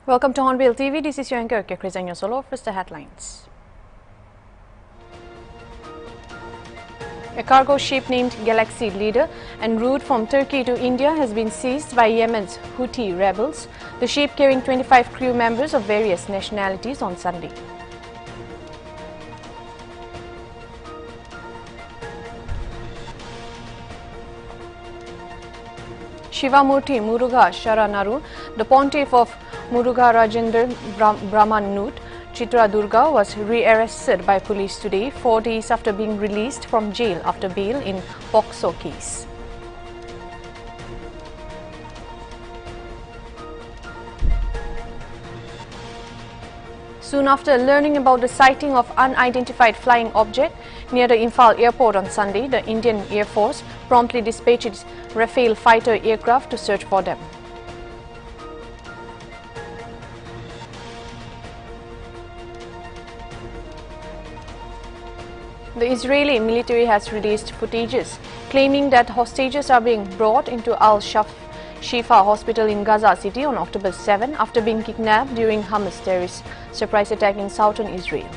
Welcome to Hornbilltv. This is your anchor, Chris, and your solo. First, the headlines. A cargo ship named Galaxy Leader en route from Turkey to India has been seized by Yemen's Houthi rebels. The ship carrying 25 crew members of various nationalities on Sunday. Shivamurti Muruga Sharanaru, the Pontiff of Muruga Rajendra Brahmanut Chitra Durga, was rearrested by police today, 4 days after being released from jail after bail in POCSO case. Soon after learning about the sighting of unidentified flying object near the Imphal airport on Sunday, the Indian Air Force promptly dispatched its Rafale fighter aircraft to search for them. The Israeli military has released footages claiming that hostages are being brought into Al-Shifa hospital in Gaza City on October 7 after being kidnapped during Hamas terrorist surprise attack in southern Israel.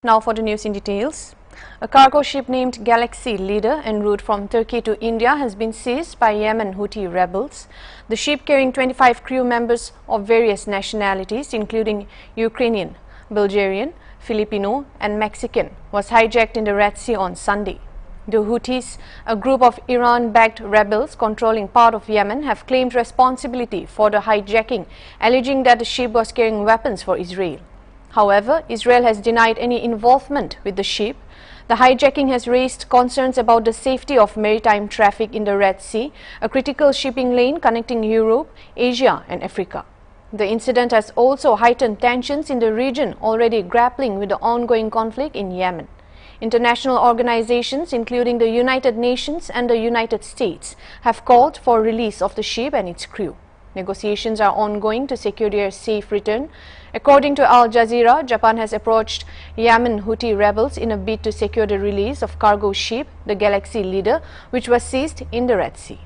Now for the news in details. A cargo ship named Galaxy Leader en route from Turkey to India has been seized by Yemen Houthi rebels. The ship carrying 25 crew members of various nationalities including Ukrainian, Bulgarian, Filipino and Mexican was hijacked in the Red Sea on Sunday. The Houthis, a group of Iran-backed rebels controlling part of Yemen, have claimed responsibility for the hijacking, alleging that the ship was carrying weapons for Israel. However, Israel has denied any involvement with the ship. The hijacking has raised concerns about the safety of maritime traffic in the Red Sea, a critical shipping lane connecting Europe, Asia and Africa. The incident has also heightened tensions in the region, already grappling with the ongoing conflict in Yemen. International organizations, including the United Nations and the United States, have called for release of the ship and its crew. Negotiations are ongoing to secure their safe return. According to Al Jazeera, Japan has approached Yemen Houthi rebels in a bid to secure the release of cargo ship, the Galaxy Leader, which was seized in the Red Sea.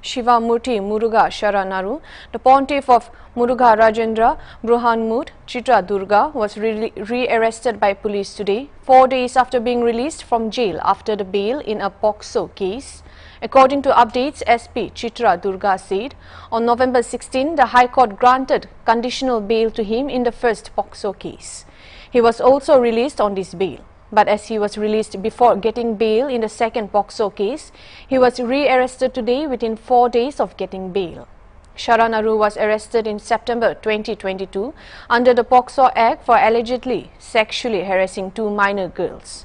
Shivamurti Muruga Sharanaru, the Pontiff of Muruga Rajendra Brahmanut Chitra Durga, was rearrested by police today, 4 days after being released from jail after the bail in a POCSO case. According to updates, SP Chitra Durga said on November 16, the High Court granted conditional bail to him in the first POCSO case. He was also released on this bail. But as he was released before getting bail in the second POCSO case, he was rearrested today within 4 days of getting bail. Sharanaru was arrested in September 2022 under the POCSO Act for allegedly sexually harassing 2 minor girls.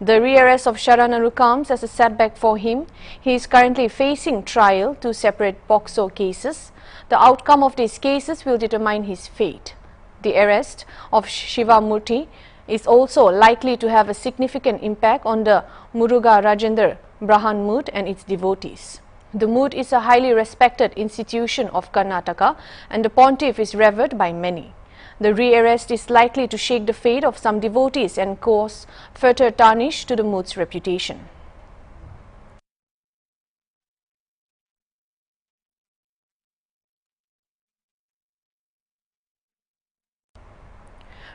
The rearrest of Sharanaru comes as a setback for him. He is currently facing trial 2 separate POCSO cases. The outcome of these cases will determine his fate. The arrest of Shivamurti is also likely to have a significant impact on the Muruga Rajendra Brahmanut and its devotees. The Moot is a highly respected institution of Karnataka and the Pontiff is revered by many. The rearrest is likely to shake the fate of some devotees and cause further tarnish to the Moot's reputation.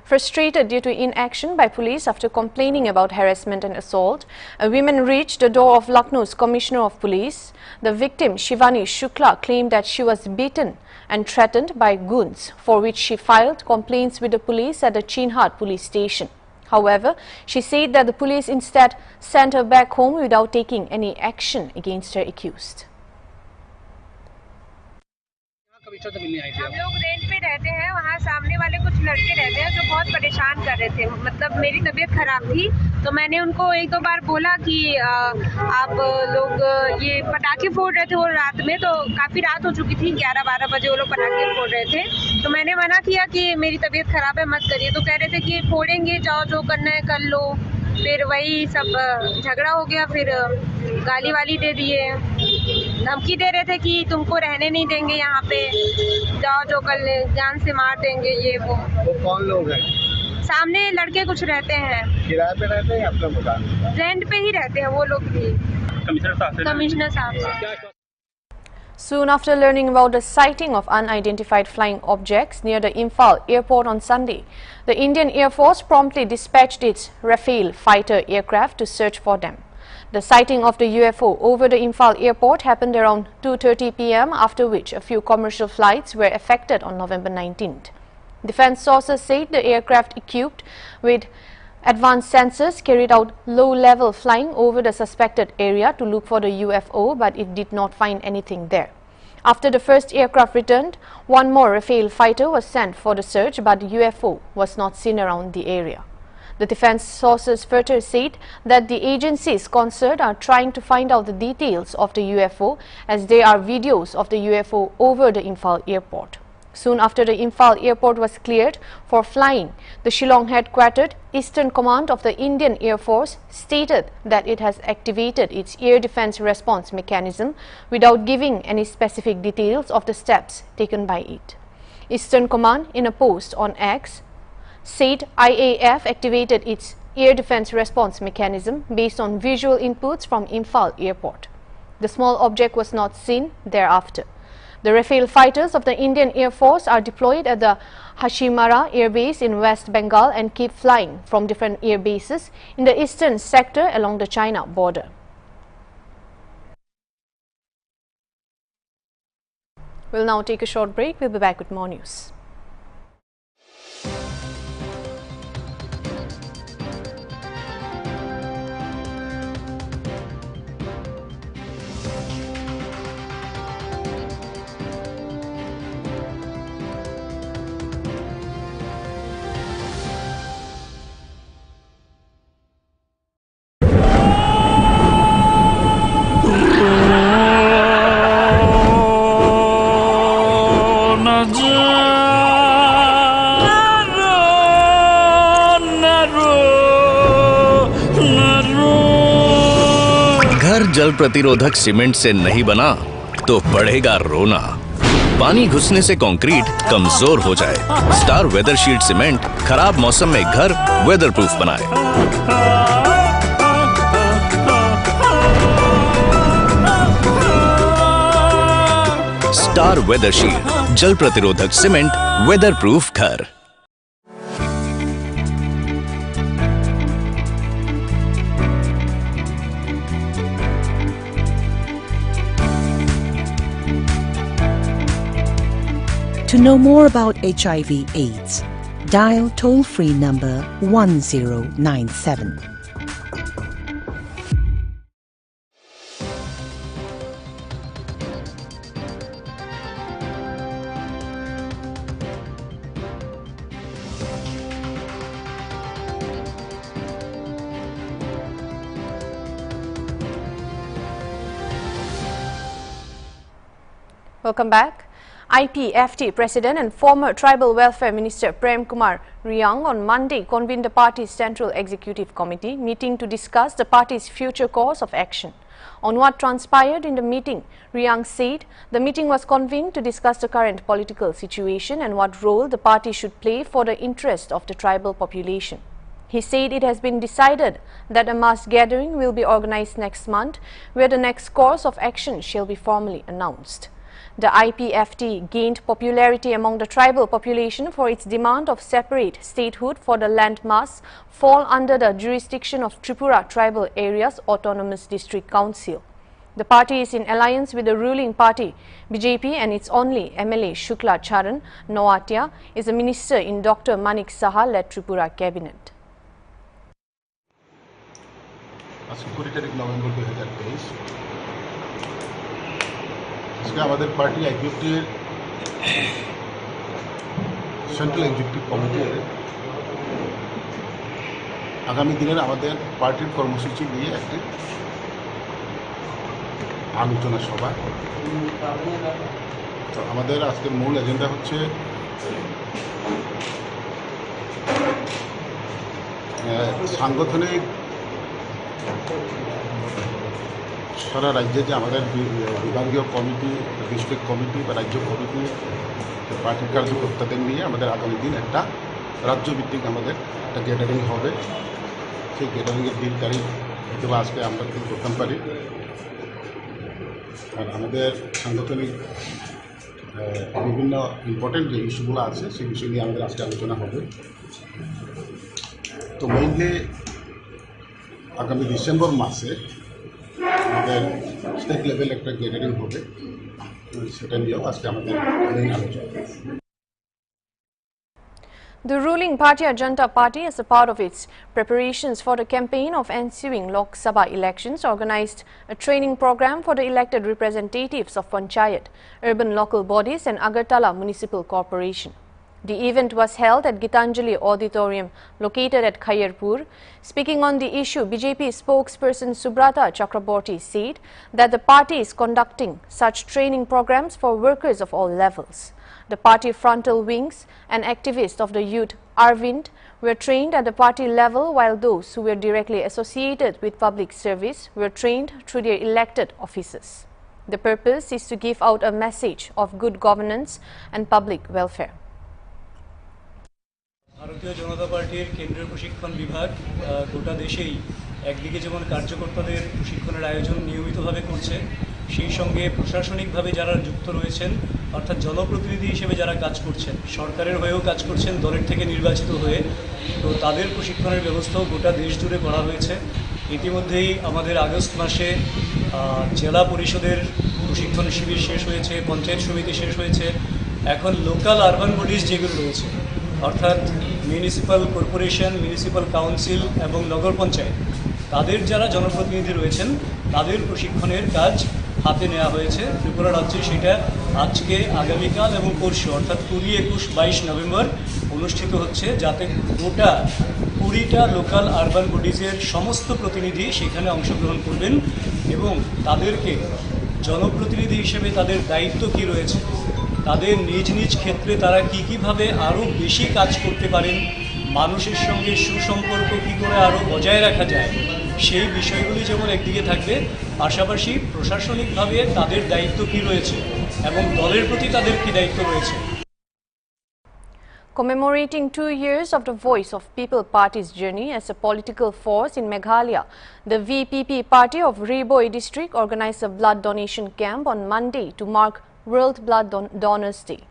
Frustrated due to inaction by police after complaining about harassment and assault, a woman reached the door of Lucknow's Commissioner of Police. The victim, Shivani Shukla, claimed that she was beaten and threatened by goons, for which she filed complaints with the police at the Chinhat police station. However, she said that the police instead sent her back home without taking any action against her accused. हम लोग rent पे रहते हैं, वहाँ सामने वाले कुछ लड़के रहते हैं जो बहुत परेशान कर रहे थे। मतलब मेरी तबीयत खराब थी तो मैंने उनको एक दो बार बोला कि आप लोग ये पटाखे फोड़ रहे थे वो रात में, तो काफ़ी रात हो चुकी थी, 11-12 बजे वो लोग पटाखे फोड़ रहे थे। तो मैंने मना किया कि मेरी तबीयत खराब है, मत करिए। तो कह रहे थे कि फोड़ेंगे, जाओ जो करना है कर लो। फिर वही सब झगड़ा हो गया, फिर गाली वाली दे दिए, धमकी दे रहे थे कि तुमको रहने नहीं देंगे यहाँ पे, जाओ जो कर ले, जान से मार देंगे, ये वो। कौन लोग हैं? सामने लड़के कुछ रहते हैं। किराए पे रहते हैं या अपना मकान? रेंट पे ही रहते हैं वो लोग भी। कमिश्नर साहब। Soon after learning about the sighting of unidentified flying objects near the Imphal airport on Sunday, the Indian Air Force promptly dispatched its Rafale fighter aircraft to search for them. The sighting of the UFO over the Imphal airport happened around 2:30 p.m., after which a few commercial flights were affected on November 19th. Defense sources said the aircraft equipped with advanced sensors carried out low-level flying over the suspected area to look for the UFO, but it did not find anything there. After the first aircraft returned, one more Rafale fighter was sent for the search, but the UFO was not seen around the area. The defense sources further said that the agencies concerned are trying to find out the details of the UFO, as there are videos of the UFO over the Imphal airport. Soon after the Imphal airport was cleared for flying, the Shillong-headquartered Eastern Command of the Indian Air Force stated that it has activated its air defense response mechanism without giving any specific details of the steps taken by it. Eastern Command, in a post on X, said IAF activated its air defense response mechanism based on visual inputs from Imphal airport. The small object was not seen thereafter. The Rafale fighters of the Indian Air Force are deployed at the Hashimara Air Base in West Bengal and keep flying from different air bases in the eastern sector along the China border. We'll now take a short break. We'll be back with more news. जल प्रतिरोधक cement से नहीं बना तो पड़ेगा रोना। पानी घुसने से कंक्रीट कमजोर हो जाए। स्टार वेदर शीट सीमेंट खराब मौसम में घर वेदर प्रूफ बनाए। स्टार वेदर शीट जल प्रतिरोधक सीमेंट, वेदर प्रूफ घर। To know more about HIV/AIDS, dial toll-free number 1097. Welcome back. IPFT President and former Tribal Welfare Minister Prem Kumar Riang on Monday convened the party's Central Executive Committee meeting to discuss the party's future course of action. On what transpired in the meeting, Riang said the meeting was convened to discuss the current political situation and what role the party should play for the interest of the tribal population. He said it has been decided that a mass gathering will be organized next month, where the next course of action shall be formally announced. The IPFT gained popularity among the tribal population for its demand of separate statehood for the landmass fall under the jurisdiction of Tripura Tribal Areas Autonomous District Council. The party is in alliance with the ruling party BJP, and its only MLA Shukla Charan Noatia is a minister in Dr. Manik Saha-led Tripura cabinet. আজকে আমাদের party আইপিএফটির central executive কমিটির আগামী দিনের আমাদের পার্টির কর্মসূচি নিয়ে একটি আলোচনা সভা। তো আমাদের আজকের মূল এজেন্ডা হচ্ছে সাংগঠনিক সারা রাজ্যে যে আমাদের বিভাগীয় কমিটি, ডিস্ট্রিক্ট কমিটি বা রাজ্য কমিটি, পার্টির কার্যকর্তাদের নিয়ে আমাদের আগামী দিন একটা রাজ্যভিত্তিক আমাদের একটা গ্যাদারিং হবে। সেই গ্যাদারিংয়ের দিন তারিখ হয়তো আজকে আমরা কিন্তু করতে পারি। আর আমাদের সাংগঠনিক বিভিন্ন ইম্পর্টেন্ট যে ইস্যুগুলো আছে সেই বিষয় নিয়ে আমাদের আজকে আলোচনা হবে। তো মেইনলি আগামী ডিসেম্বর মাসে আমাদের স্টেট লেভেল একটা গ্যাদারিং হবে, সেটা নিয়েও আজকে আমাদের মেইন আলোচনা। The ruling Bharatiya Janata Party, as a part of its preparations for the campaign of ensuing Lok Sabha elections, organized a training program for the elected representatives of Panchayat, urban local bodies and Agartala Municipal Corporation. The event was held at Gitanjali Auditorium, located at Khayarpur. Speaking on the issue, BJP spokesperson Subrata Chakraborty said that the party is conducting such training programs for workers of all levels. The party frontal wings and activists of the youth, Arvind, were trained at the party level, while those who were directly associated with public service were trained through their elected offices. The purpose is to give out a message of good governance and public welfare. ভারতীয় জনতা পার্টির কেন্দ্রীয় প্রশিক্ষণ বিভাগ গোটা দেশেই একদিকে যেমন কার্যকর্তাদের প্রশিক্ষণের আয়োজন নিয়মিতভাবে করছে, সেই সঙ্গে প্রশাসনিকভাবে যারা যুক্ত রয়েছেন, অর্থাৎ জনপ্রতিনিধি হিসেবে যারা কাজ করছেন, সরকারের হয়েও কাজ করছেন, দলের থেকে নির্বাচিত হয়ে, তো তাদের প্রশিক্ষণের ব্যবস্থাও গোটা দেশ জুড়ে করা হয়েছে। ইতিমধ্যেই আমাদের আগস্ট মাসে জেলা পরিষদের প্রশিক্ষণ শিবির শেষ হয়েছে, পঞ্চায়েত সমিতি শেষ হয়েছে। এখন লোকাল আরবান বডিজ যেগুলো রয়েছে, অর্থাৎ মিউনিসিপ্যাল কর্পোরেশন, মিউনিসিপ্যাল কাউন্সিল এবং নগর পঞ্চায়েত, তাদের যারা জনপ্রতিনিধি রয়েছেন তাদের প্রশিক্ষণের কাজ হাতে নেওয়া হয়েছে ত্রিপুরা রাজ্যে। সেটা আজকে, আগামীকাল এবং পরশু অর্থাৎ 20, 21, 22 নভেম্বর অনুষ্ঠিত হচ্ছে, যাতে গোটা 20টা লোকাল আরবান বডিজের সমস্ত প্রতিনিধি সেখানে অংশগ্রহণ করবেন এবং তাদেরকে জনপ্রতিনিধি হিসেবে তাদের দায়িত্ব কী রয়েছে, তাদের নিজ নিজ ক্ষেত্রে তারা কীভাবে আরও বেশি কাজ করতে পারেন, মানুষের সঙ্গে সুসম্পর্ক কী করে আরও বজায় রাখা যায়, সেই বিষয়গুলি যেমন একদিকে থাকবে, পাশাপাশি প্রশাসনিকভাবে তাদের দায়িত্ব কী রয়েছে এবং দলের প্রতি তাদের কী দায়িত্ব রয়েছে। Commemorating 2 years of the Voice of People Party's journey as a political force in Meghalaya, the VPP party of Riboi district organized a blood donation camp on Monday to mark World Blood Donors Day.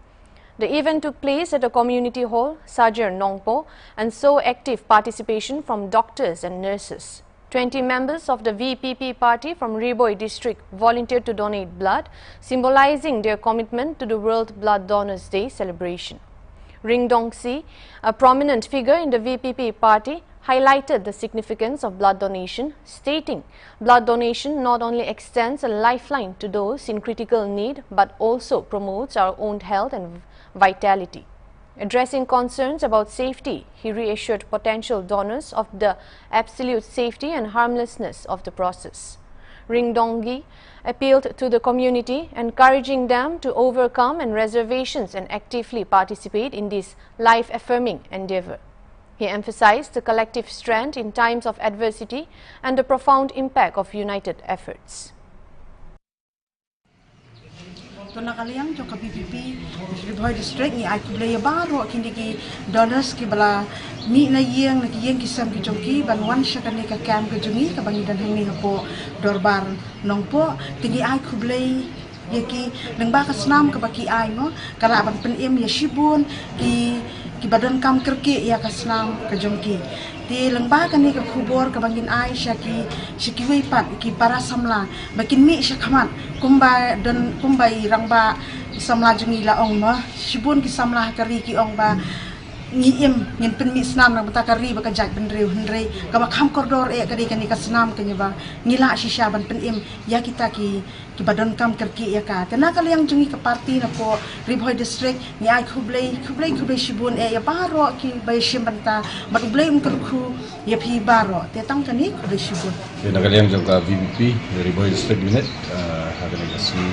The event took place at a community hall, Sajar Nongpo, and saw active participation from doctors and nurses. 20 members of the VPP party from Riboi district volunteered to donate blood, symbolizing their commitment to the World Blood Donors Day celebration. Ring Dongsi, a prominent figure in the VPP party, highlighted the significance of blood donation, stating blood donation not only extends a lifeline to those in critical need but also promotes our own health and vitality. Addressing concerns about safety, he reassured potential donors of the absolute safety and harmlessness of the process. Ring Dongi appealed to the community, encouraging them to overcome reservations and actively participate in this life-affirming endeavor. He emphasized the collective strength in times of adversity and the profound impact of united efforts. Tuna kaliang jo ka PPP Riboi district ni ai kublaya baro kini ki donors ki bala mi na yeng kisam ki jongki ban wan shakane ka cam ka jungi ka bangi dan hang ni po dorbar nongpo tini ai kublay yaki nangba ka snam ka baki ai mo kara ban pen em ya shibun ki badan kam kerki ya ka snam ka jongki ti lengba kani ka khubor ka bangin ai shaki wei pat ki para samla bakin mi shakhamat kumbai rangba samla jungi la ong ma shibun ki samla kari ki ong ba ngin pen mi snam na bata kari baka jak ben reu henrei ka ba kham koridor kadi kan ka snam kan ba ngila shisha ban pen im ya kita ki badan kam kerki ya ka tena kali yang jungi ke parti na ko Ribhoi district ni ai khublei shibun ya baro ki bai shim banta bat ublei kerku ya phi baro te tang tani khublei shibun na kali yang jaga VVP dari Ribhoi district unit ada legasi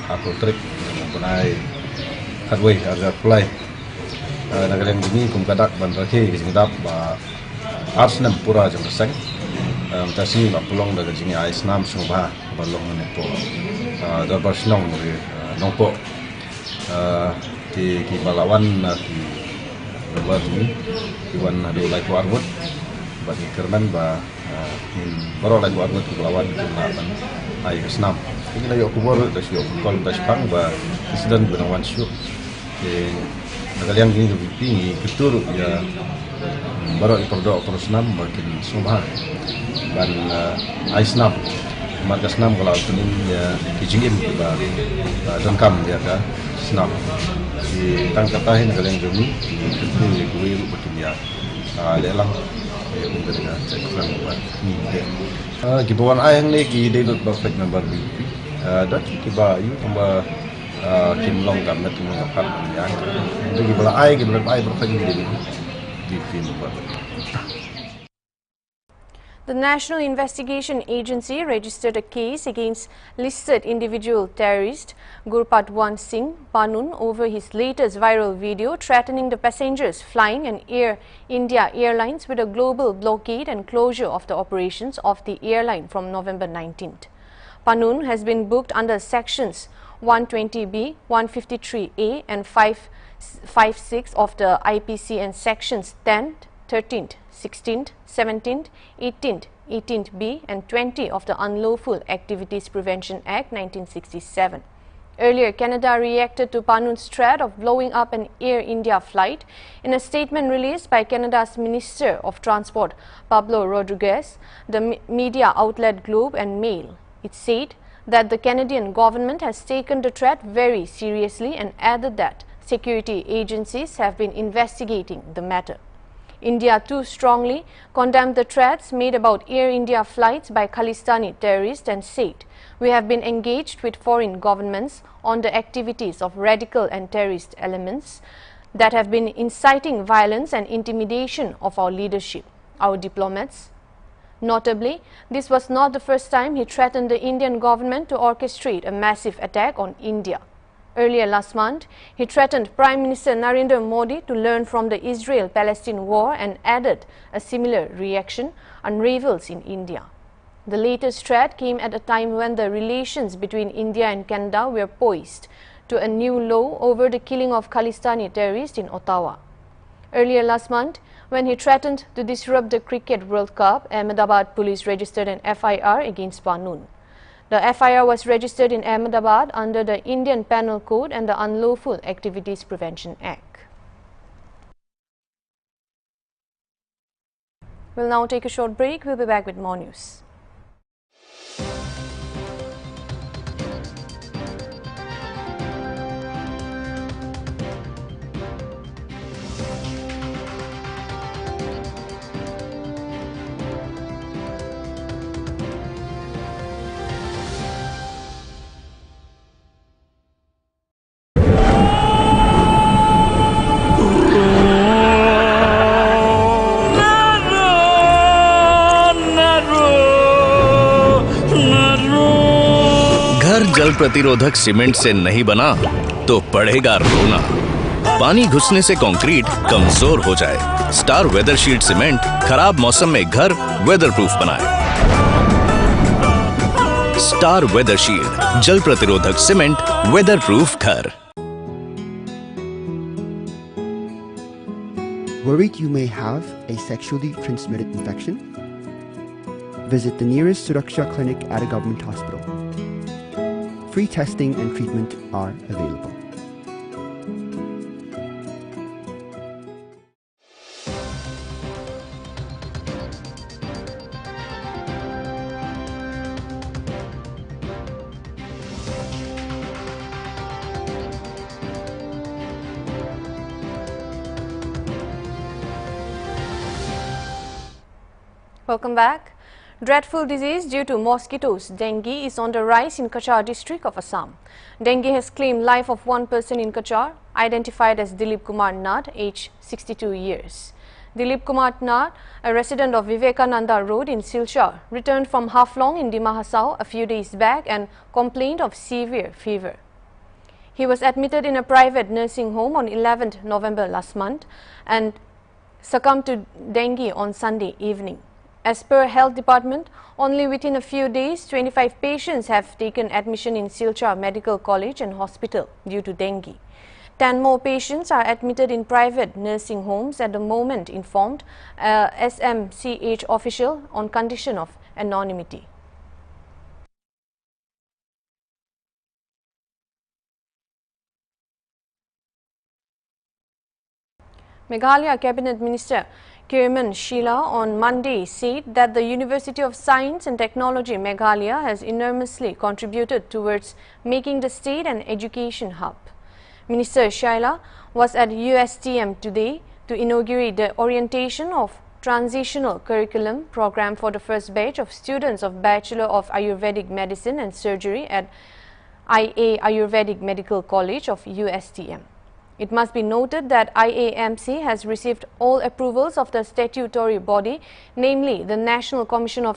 aku trek mempunyai hardway harga apply nagalang jini kum kadak ban rakhe jingdap ba arsnam pura jang sang tasi ba pulong daga jini ais nam shobha balong ne po da barsnong ne nongpo ki balawan ki ba jini ki wan ado lai warmut ba ki kerman ba baro lai warmut ki balawan ki ban ai snam ini la yo kubor da sio kol da spang ba isdan benawan syu nagalang ini tinggi ketur ya baru ikordo operasnam makin sumha dan aisnam markasnam kalau tunin ya kijingim ba dengkam ya ka snam di tangkatahin nagalang jumi ketur gue betul ya lelang ya bentuknya cekran buat ni gibawan ayang ni ki debut perfect number BP dan kiba yu tambah Kim Long kam na tumong apat yang jadi bala ai bertanya di film. The National Investigation Agency registered a case against listed individual terrorist Gurpatwan Singh Panun over his latest viral video threatening the passengers flying an Air India Airlines with a global blockade and closure of the operations of the airline from November 19th. Panun has been booked under sections 120B, 153A and 556 of the IPC and sections 10th, 13th, 16th, 17th, 18th, 18th B and 20 of the Unlawful Activities Prevention Act 1967. Earlier, Canada reacted to Panun's threat of blowing up an Air India flight. In a statement released by Canada's Minister of Transport, Pablo Rodriguez, the media outlet Globe and Mail, it said that the Canadian government has taken the threat very seriously and added that security agencies have been investigating the matter. India too strongly condemned the threats made about Air India flights by Khalistani terrorists and said, "We have been engaged with foreign governments on the activities of radical and terrorist elements that have been inciting violence and intimidation of our leadership, our diplomats." Notably, this was not the first time he threatened the Indian government to orchestrate a massive attack on India. Earlier last month, he threatened Prime Minister Narendra Modi to learn from the Israel-Palestine war and added a similar reaction unravels in India. The latest threat came at a time when the relations between India and Canada were poised to a new low over the killing of Khalistani terrorists in Ottawa. Earlier last month, when he threatened to disrupt the Cricket World Cup, Ahmedabad police registered an FIR against Panun. The FIR was registered in Ahmedabad under the Indian Penal Code and the Unlawful Activities Prevention Act. We'll now take a short break. We'll be back with more news. जल प्रतिरोधक cement से नहीं बना तो पड़ेगा रोना। पानी घुसने से कंक्रीट कमजोर हो जाए। स्टार वेदर शील्ड सीमेंट खराब मौसम में घर वेदर प्रूफ बनाए। स्टार वेदर शील्ड जल प्रतिरोधक सीमेंट वेदर प्रूफ घर। Worried you may have a sexually transmitted infection? Visit the nearest Suraksha clinic at a government hospital. Free testing and treatment are available. Welcome back. Dreadful disease due to mosquitoes, dengue, is on the rise in Kachar district of Assam. Dengue has claimed life of one person in Kachar, identified as Dilip Kumar Nath, aged 62 years. Dilip Kumar Nath, a resident of Vivekananda Road in Silchar, returned from Haflong in Dima Hasao a few days back and complained of severe fever. He was admitted in a private nursing home on 11th November last month and succumbed to dengue on Sunday evening. As per Health Department, only within a few days, 25 patients have taken admission in Silchar Medical College and Hospital due to dengue. 10 more patients are admitted in private nursing homes at the moment, informed a SMCH official on condition of anonymity. Meghalaya Cabinet Minister Kirman Sheila on Monday said that the University of Science and Technology Meghalaya has enormously contributed towards making the state an education hub. Minister Sheila was at USTM today to inaugurate the orientation of transitional curriculum program for the first batch of students of Bachelor of Ayurvedic Medicine and Surgery at IA Ayurvedic Medical College of USTM. It must be noted that IAMC has received all approvals of the statutory body, namely the National Commission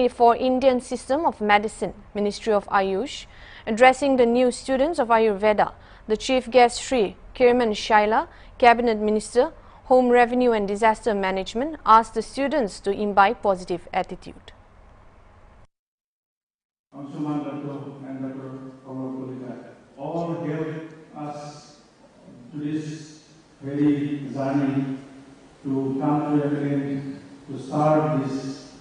for Indian System of Medicine, Ministry of Ayush. Addressing the new students of Ayurveda, the Chief Guest Shri Kirman Sheila, Cabinet Minister, Home Revenue and Disaster Management, asked the students to imbibe positive attitude. All help us to this very journey to come to an end, to start this.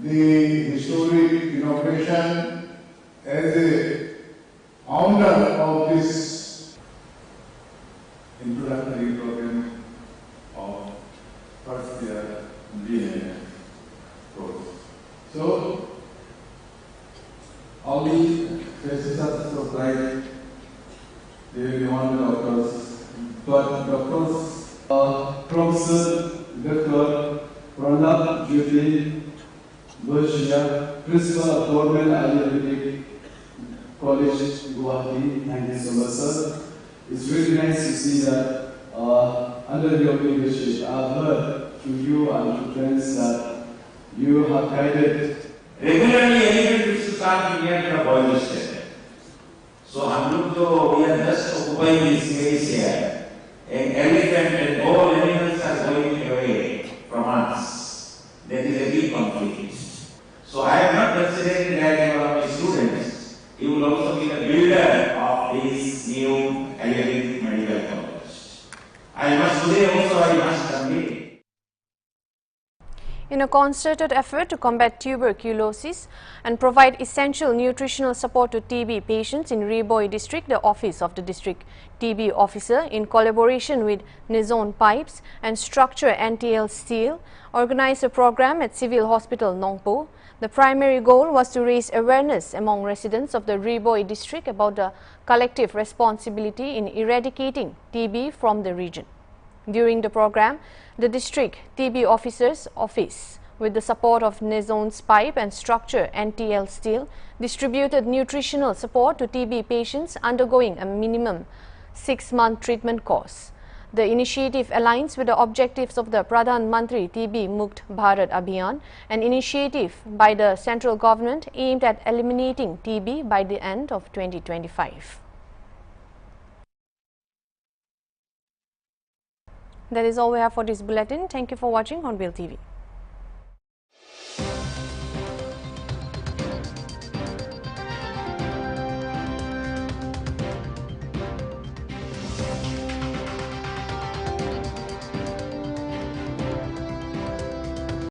The historic inauguration as a founder of this introductory program of first year engineering course. So, all the faces of pride, they will be honored doctors. But doctors, Professor Dr. Pranab Jyoti Bhashya, Principal of Government Ayurvedic College, Guwahati. Thank you so much, sir. It's really nice to see that under your leadership, I've heard to you and to friends that you have guided. Regularly, anyone used to start near the boiler station. So, we are just occupying this space here. An elephant and all animals are going away from us. That is a big conflict. So I am not considering that you are my students. You will also be the builder of this new Ayurvedic medical college. I must today also I must complete. In a concerted effort to combat tuberculosis and provide essential nutritional support to TB patients in Riboi district, the office of the district TB officer, in collaboration with Nizon Pipes and Structure NTL Steel, organized a program at Civil Hospital Nongpo. The primary goal was to raise awareness among residents of the Riboi district about the collective responsibility in eradicating TB from the region. During the program, the district TB officer's office, with the support of Nizon's Pipe and Structure NTL Steel, distributed nutritional support to TB patients undergoing a minimum 6-month treatment course. The initiative aligns with the objectives of the Pradhan Mantri TB Mukt Bharat Abhiyan, an initiative by the central government aimed at eliminating TB by the end of 2025. That is all we have for this bulletin. Thank you for watching Hornbilltv.